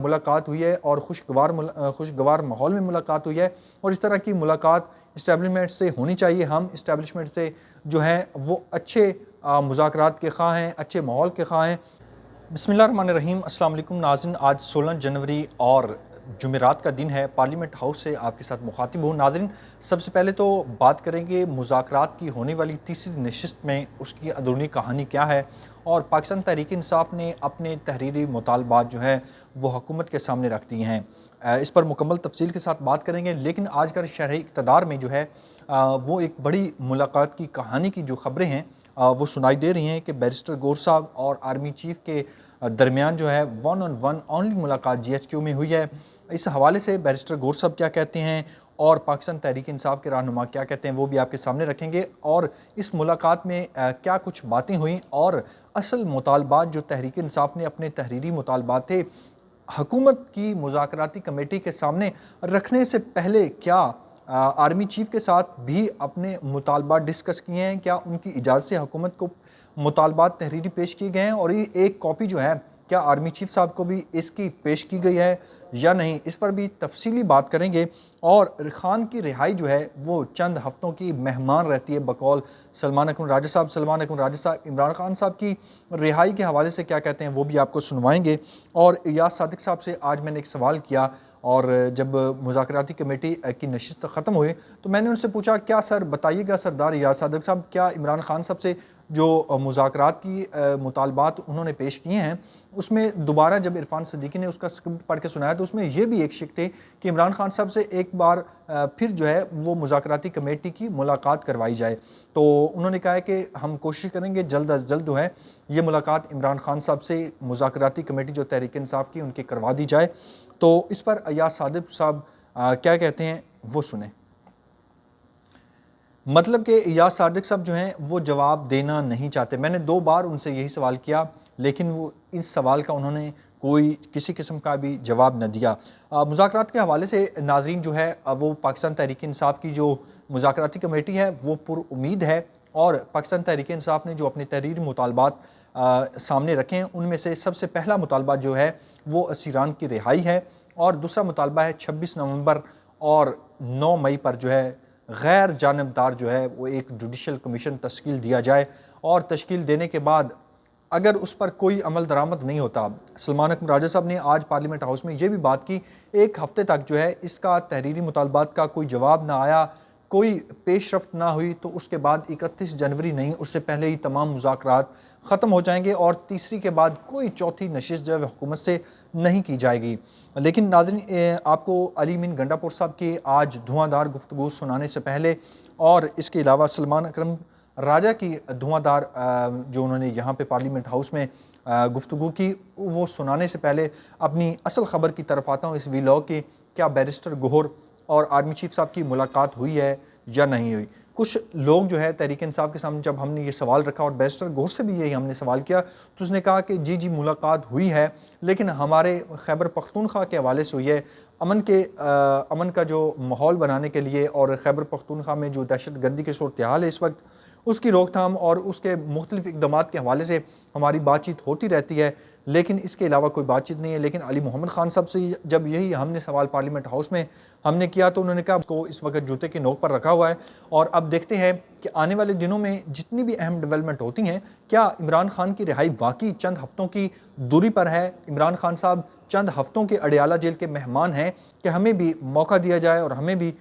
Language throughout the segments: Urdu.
ملاقات ہوئی ہے اور خوشگوار ماحول میں ملاقات ہوئی ہے، اور اس طرح کی ملاقات اسٹیبلشمنٹ سے ہونی چاہیے۔ ہم اسٹیبلشمنٹ سے جو ہیں وہ اچھے مذاکرات کے خواہاں ہیں، اچھے ماحول کے خواہاں ہیں۔ بسم اللہ الرحمن الرحیم۔ السلام علیکم ناظرین، آج 16 جنوری اور جمعرات کا دن ہے۔ پارلیمنٹ ہاؤس سے آپ کے ساتھ مخاطب ہوں۔ ناظرین، سب سے پہلے تو بات کریں گے مذاکرات کی ہونے والی تیسری نشست میں اس کی اندرونی کہانی کیا ہے، اور پاکستان تحریک انصاف نے اپنے تحریری مطالبات جو ہے وہ حکومت کے سامنے رکھ دیے ہیں۔ اس پر مکمل تفصیل کے ساتھ بات کریں گے، لیکن آج کل شرح اقتدار میں جو ہے وہ ایک بڑی ملاقات کی کہانی کی جو خبریں ہیں وہ سنائی دے رہی ہیں کہ بیرسٹر گور صاحب اور آرمی چیف کے درمیان جو ہے 1-on-1 اونلی ملاقات GHQ میں ہوئی ہے۔ اس حوالے سے بیرسٹر گور صاحب کیا کہتے ہیں اور پاکستان تحریک انصاف کے رہنما کیا کہتے ہیں وہ بھی آپ کے سامنے رکھیں گے، اور اس ملاقات میں کیا کچھ باتیں ہوئیں اور اصل مطالبات جو تحریک انصاف نے اپنے تحریری مطالبات تھے حکومت کی مذاکراتی کمیٹی کے سامنے رکھنے سے پہلے کیا آرمی چیف کے ساتھ بھی اپنے مطالبات ڈسکس کیے ہیں، کیا ان کی اجازت سے حکومت کو مطالبات تحریری پیش کیے گئے ہیں، اور یہ ایک کاپی جو ہے کیا آرمی چیف صاحب کو بھی اس کی پیش کی گئی ہے یا نہیں، اس پر بھی تفصیلی بات کریں گے۔ اور خان کی رہائی جو ہے وہ چند ہفتوں کی مہمان رہتی ہے بقول سلمان اکرم راجہ صاحب۔ سلمان اکرم راجہ صاحب عمران خان صاحب کی رہائی کے حوالے سے کیا کہتے ہیں وہ بھی آپ کو سنوائیں گے۔ اور ایاز صادق صاحب سے آج میں نے ایک سوال کیا، اور جب مذاکراتی کمیٹی کی نشست ختم ہوئی تو میں نے ان سے پوچھا کیا سر بتائیے گا سردار ایاز صادق صاحب، کیا عمران خان صاحب سے جو مذاکرات کی مطالبات انہوں نے پیش کیے ہیں اس میں دوبارہ جب عرفان صدیقی نے اس کا اسکرپٹ پڑھ کے سنایا تو اس میں یہ بھی ایک شک تھے کہ عمران خان صاحب سے ایک بار پھر جو ہے وہ مذاکراتی کمیٹی کی ملاقات کروائی جائے، تو انہوں نے کہا ہے کہ ہم کوشش کریں گے جلد از جلد جو ہے یہ ملاقات عمران خان صاحب سے مذاکراتی کمیٹی جو تحریک انصاف کی ان کی کروا دی جائے۔ تو اس پر ایاز صادق صاحب کیا کہتے ہیں وہ سنیں۔ مطلب کہ ایاز صادق صاحب جو ہیں وہ جواب دینا نہیں چاہتے۔ میں نے 2 بار ان سے یہی سوال کیا لیکن وہ اس سوال کا انہوں نے کوئی کسی قسم کا بھی جواب نہ دیا۔ مذاکرات کے حوالے سے ناظرین جو ہے وہ پاکستان تحریک انصاف کی جو مذاکراتی کمیٹی ہے وہ پر امید ہے، اور پاکستان تحریک انصاف نے جو اپنے تحریری مطالبات سامنے رکھے ہیں ان میں سے سب سے پہلا مطالبہ جو ہے وہ اسیران کی رہائی ہے، اور دوسرا مطالبہ ہے 26 نومبر اور 9 مئی پر جو ہے غیر جانبدار جو ہے وہ ایک جوڈیشل کمیشن تشکیل دیا جائے، اور تشکیل دینے کے بعد اگر اس پر کوئی عمل درآمد نہیں ہوتا، سلمان اکرم راجہ صاحب نے آج پارلیمنٹ ہاؤس میں یہ بھی بات کی، ایک ہفتے تک جو ہے اس کا تحریری مطالبات کا کوئی جواب نہ آیا، کوئی پیش رفت نہ ہوئی تو اس کے بعد 31 جنوری نہیں اس سے پہلے ہی تمام مذاکرات ختم ہو جائیں گے، اور تیسری کے بعد کوئی چوتھی نشست جو ہے حکومت سے نہیں کی جائے گی۔ لیکن ناظرین آپ کو علی امین گنڈا پور صاحب کی آج دھواں دار گفتگو سنانے سے پہلے، اور اس کے علاوہ سلمان اکرم راجہ کی دھواں دار جو انہوں نے یہاں پہ پارلیمنٹ ہاؤس میں گفتگو کی وہ سنانے سے پہلے اپنی اصل خبر کی طرف آتا ہوں اس ویلاگ کی، کیا بیرسٹر گوہر اور آرمی چیف صاحب کی ملاقات ہوئی ہے یا نہیں ہوئی۔ کچھ لوگ جو ہے تحریک انصاف کے سامنے جب ہم نے یہ سوال رکھا اور بیرسٹر گوہر سے بھی یہی ہم نے سوال کیا تو اس نے کہا کہ جی ملاقات ہوئی ہے، لیکن ہمارے خیبر پختونخوا کے حوالے سے ہوئی ہے، امن کا جو ماحول بنانے کے لیے، اور خیبر پختونخوا میں جو دہشت گردی کی صورتحال ہے اس وقت اس کی روک تھام اور اس کے مختلف اقدامات کے حوالے سے ہماری بات چیت ہوتی رہتی ہے، لیکن اس کے علاوہ کوئی بات چیت نہیں ہے۔ لیکن علی محمد خان صاحب سے جب یہی ہم نے سوال پارلیمنٹ ہاؤس میں ہم نے کیا تو انہوں نے کہا اس کو اس وقت جوتے کی نوک پر رکھا ہوا ہے، اور اب دیکھتے ہیں کہ آنے والے دنوں میں جتنی بھی اہم ڈیولپمنٹ ہوتی ہیں کیا عمران خان کی رہائی واقعی چند ہفتوں کی دوری پر ہے، عمران خان صاحب چند ہفتوں کے اڈیالہ جیل کے مہمان ہیں کہ ہمیں بھی موقع دیا جائے، اور ہمیں بھی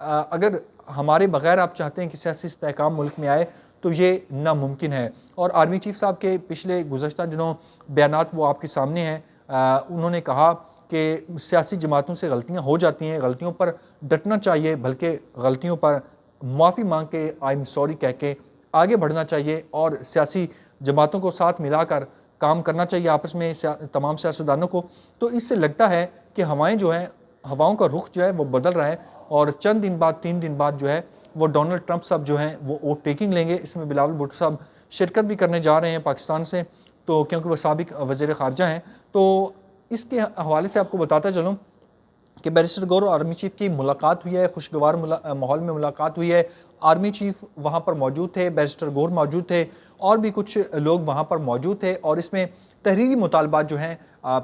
اگر ہمارے بغیر آپ چاہتے ہیں کہ سیاسی استحکام ملک میں آئے تو یہ ناممکن ہے۔ اور آرمی چیف صاحب کے پچھلے گزشتہ دنوں بیانات وہ آپ کے سامنے ہیں، انہوں نے کہا کہ سیاسی جماعتوں سے غلطیاں ہو جاتی ہیں، غلطیوں پر ڈٹنا چاہیے، بلکہ غلطیوں پر معافی مانگ کے آئی ایم سوری کہہ کے آگے بڑھنا چاہیے، اور سیاسی جماعتوں کو ساتھ ملا کر کام کرنا چاہیے آپس میں تمام سیاستدانوں کو۔ تو اس سے لگتا ہے کہ ہواؤں کا رخ جو ہے وہ بدل رہا ہے، اور چند دن بعد 3 دن بعد جو ہے وہ ڈونلڈ ٹرمپ صاحب جو ہیں وہ ووٹ ٹیکنگ لیں گے، اس میں بلاول بھٹو صاحب شرکت بھی کرنے جا رہے ہیں پاکستان سے، تو کیونکہ وہ سابق وزیر خارجہ ہیں۔ تو اس کے حوالے سے آپ کو بتاتا چلوں کہ بیرسٹر گور اور آرمی چیف کی ملاقات ہوئی ہے، خوشگوار ماحول میں ملاقات ہوئی ہے۔ آرمی چیف وہاں پر موجود تھے، بیرسٹر گور موجود تھے اور بھی کچھ لوگ وہاں پر موجود تھے، اور اس میں تحریری مطالبات جو ہیں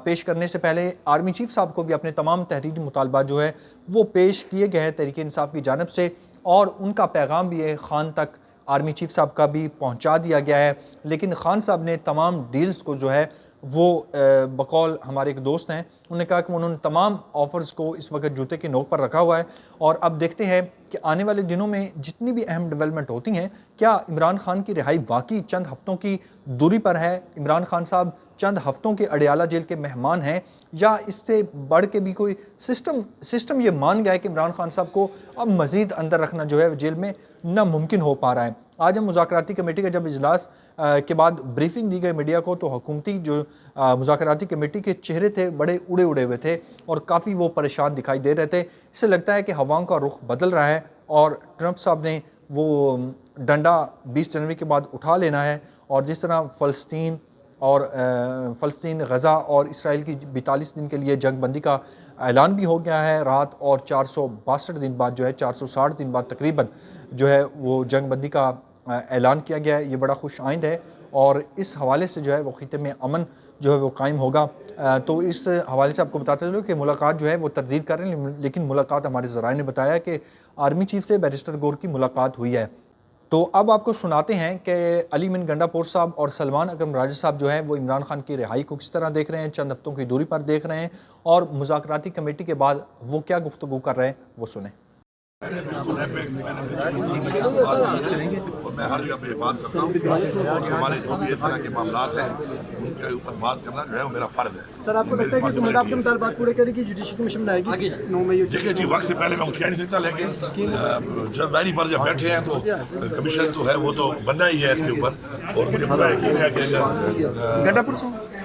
پیش کرنے سے پہلے آرمی چیف صاحب کو بھی اپنے تمام تحریری مطالبات جو ہے وہ پیش کیے گئے ہیں تحریک انصاف کی جانب سے، اور ان کا پیغام بھی ہے خان تک آرمی چیف صاحب کا بھی پہنچا دیا گیا ہے۔ لیکن خان صاحب نے تمام ڈیلز کو جو ہے وہ بقول ہمارے ایک دوست ہیں، انہوں نے کہا کہ انہوں نے تمام آفرز کو اس وقت جوتے کی نوک پر رکھا ہوا ہے، اور اب دیکھتے ہیں کہ آنے والے دنوں میں جتنی بھی اہم ڈیولپمنٹ ہوتی ہیں، کیا عمران خان کی رہائی واقعی چند ہفتوں کی دوری پر ہے، عمران خان صاحب چند ہفتوں کے اڈیالہ جیل کے مہمان ہیں، یا اس سے بڑھ کے بھی کوئی سسٹم یہ مان گیا ہے کہ عمران خان صاحب کو اب مزید اندر رکھنا جو ہے جیل میں ناممکن ہو پا رہا ہے۔ آج ہم مذاکراتی کمیٹی کا جب اجلاس کے بعد بریفنگ دی گئی میڈیا کو، تو حکومتی جو مذاکراتی کمیٹی کے چہرے تھے بڑے اڑے ہوئے تھے اور کافی وہ پریشان دکھائی دے رہے تھے۔ اس سے لگتا ہے کہ ہواؤں کا رخ بدل رہا ہے اور ٹرمپ صاحب نے وہ ڈنڈا 20 جنوری کے بعد اٹھا لینا ہے، اور جس طرح فلسطین غزہ اور اسرائیل کی 42 دن کے لیے جنگ بندی کا اعلان بھی ہو گیا ہے رات، اور 462 دن بعد جو ہے 460 دن بعد تقریباً جو ہے وہ جنگ بندی کا اعلان کیا گیا ہے۔ یہ بڑا خوش آئند ہے، اور اس حوالے سے جو ہے وہ خطے میں امن جو ہے وہ قائم ہوگا۔ تو اس حوالے سے آپ کو بتاتے چلوں کہ ملاقات جو ہے وہ تردید کر رہے ہیں، لیکن ملاقات ہمارے ذرائع نے بتایا کہ آرمی چیف سے بیرسٹر گور کی ملاقات ہوئی ہے۔ تو اب آپ کو سناتے ہیں کہ علی من گنڈا پور صاحب اور سلمان اکرم راجہ صاحب جو ہیں وہ عمران خان کی رہائی کو کس طرح دیکھ رہے ہیں، چند ہفتوں کی دوری پر دیکھ رہے ہیں، اور مذاکراتی کمیٹی کے بعد وہ کیا گفتگو کر رہے ہیں وہ سنیں۔ اور میں ہر جگہ پہ بات کرتا ہوں کہ ہمارے جو بھی اس طرح کے معاملات ہیں ان کے اوپر بات کرنا جو ہے وہ میرا فرض ہے۔ سر آپ کو لگتا ہے کہ آپ کے مطالبات پورے کرے گی جوڈیشل کمیشن بنائے گی 9 مئی؟ دیکھیے جی، وقت سے پہلے میں کچھ کہہ نہیں سکتا، لیکن جب دائری پر جب بیٹھے ہیں تو کمیشن تو ہے وہ تو بننا ہی ہے اس کے اوپر، اور مجھے پورا یقین ہے کہ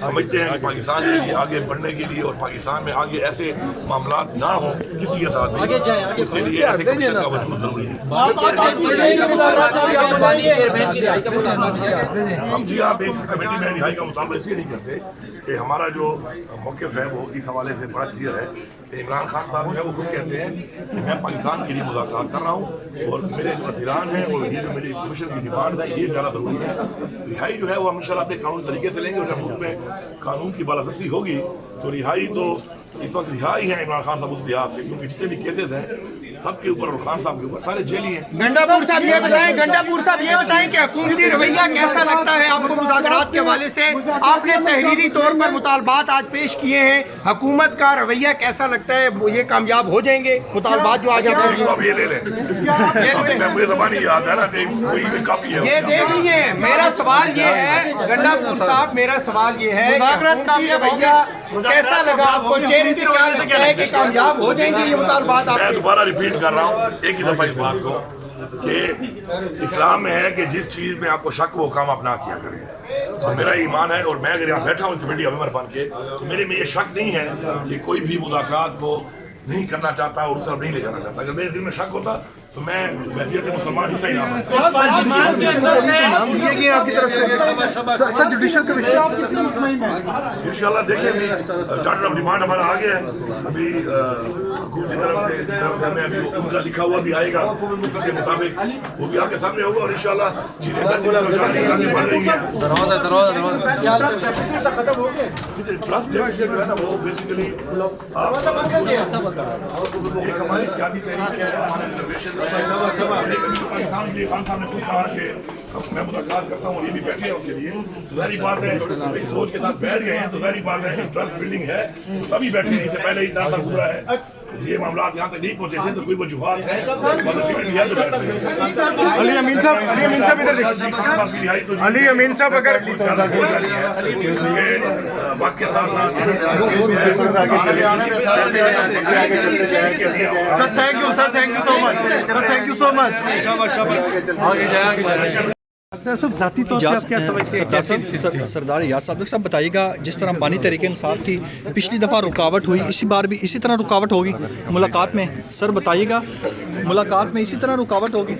سمجھتے ہیں کہ پاکستان کے لیے آگے بڑھنے کے لیے اور پاکستان میں آگے ایسے معاملات نہ ہوں کسی کے ساتھ بھی، اس کے لیے ایسے کمیشن کا وجود ضروری ہے۔ ہم جی آپ اس کمیٹی میں رہائی کا مطالبہ اس لیے نہیں کرتے کہ ہمارا جو موقف ہے وہ اس حوالے سے بڑا کلیئر ہے کہ عمران خان صاحب جو ہے وہ خود کہتے ہیں کہ میں پاکستان کے لیے مذاکرات کر رہا ہوں، اور میرے جو وزیران ہیں اور یہ جو میری کمیشن کی ڈیمانڈ ہے یہ زیادہ ضروری ہے۔ رہائی جو ہے وہ ہم انشاءاللہ اپنے قانون طریقے سے لیں گے، اور جب ملک میں قانون کی بالادستی ہوگی تو رہائی تو اس وقت رہائی ہے عمران خان صاحب اس لحاظ سے، کیونکہ جتنے بھی کیسز ہیں سب کے اوپر اور خان صاحب کے اوپر سارے جیلی ہیں۔ گنڈا پور صاحب یہ بتائیں کہ حکومتی رویہ کیسا لگتا ہے آپ کو مذاکرات کے حوالے سے؟ آپ نے تحریری طور پر مطالبات آج پیش کیے ہیں، حکومت کا رویہ کیسا لگتا ہے؟ یہ کامیاب ہو جائیں گے مطالبات جو آج آپ اب یہ لے لیں، مجھے زبانی یاد ہے نا کہ کوئی کاپی ہے یہ دیکھ لیے۔ میرا سوال یہ ہے گنڈا پور صاحب، میرا سوال یہ ہے حکومتی رویہ کیسا لگا آپ کو؟ چہرے سے کیا لگتا ہے کہ کامیاب ہو جائیں گے یہ مطالبات؟ میں دوبارہ ریپیٹ کر رہا ہوں ایک ہی دفعہ اس بات کو کہ اسلام میں ہے کہ جس چیز میں آپ کو شک وہ کام اپنا کیا کریں، تو میرا ایمان ہے، اور میں اگر یہاں بیٹھا ہوں کمیٹی کا ممبر بن کے تو میرے میں یہ شک نہیں ہے کہ کوئی بھی مذاکرات کو نہیں کرنا چاہتا اور اس طرف نہیں لے جانا چاہتا۔ اگر میرے دل میں شک ہوتا تو میں ویسے مسلمان حصہ ہی نہ انشاءاللہ دیکھیں گے۔ چارٹر آف ڈیمانڈ ہمارا آ گیا ہے، ابھی حکومت کی طرف سے ہمیں ابھی ان کا لکھا ہوا بھی آئے گا، اس کے مطابق وہ بھی آپ کے سامنے ہوگا، اور انشاءاللہ چیزیں بہترین آگے بڑھ رہی ہیں۔ ٹرسٹ ڈیفیسٹ جو ہے نا وہ بیسیکلی ایک ہماری سیاسی تحریک ہے، ہمارے ریزرویشن خان صاحب نے خود کہا کہ میں ملاقات کرتا ہوں اور یہ بھی بیٹھے ہیں اس کے لیے، تو ظاہری بات ہے اس سوچ کے ساتھ بیٹھ گئے ہیں، تو ظاہری بات ہے ٹرسٹ بلڈنگ ہے تبھی بیٹھے ہیں، اس سے پہلے ہی اتنا گزرا ہے، یہ معاملات یہاں تک نہیں پہنچے تھے تو کوئی وجوہات ہے علی امین صاحب ادھر دیکھیں، علی امین صاحب اگر وقت کے ساتھ sir thank you sir, thank you so much sir, thank you so much. ذاتی طور پہ آپ کیا سمجھتے ہیں؟ سردار یاس صاحب بتائیے گا، جس طرح بانی تحریک انصاف کی پچھلی دفعہ رکاوٹ ہوئی، اسی بار بھی اسی طرح رکاوٹ ہوگی ملاقات میں؟ سر بتائیے گا ملاقات میں اسی طرح رکاوٹ ہوگی؟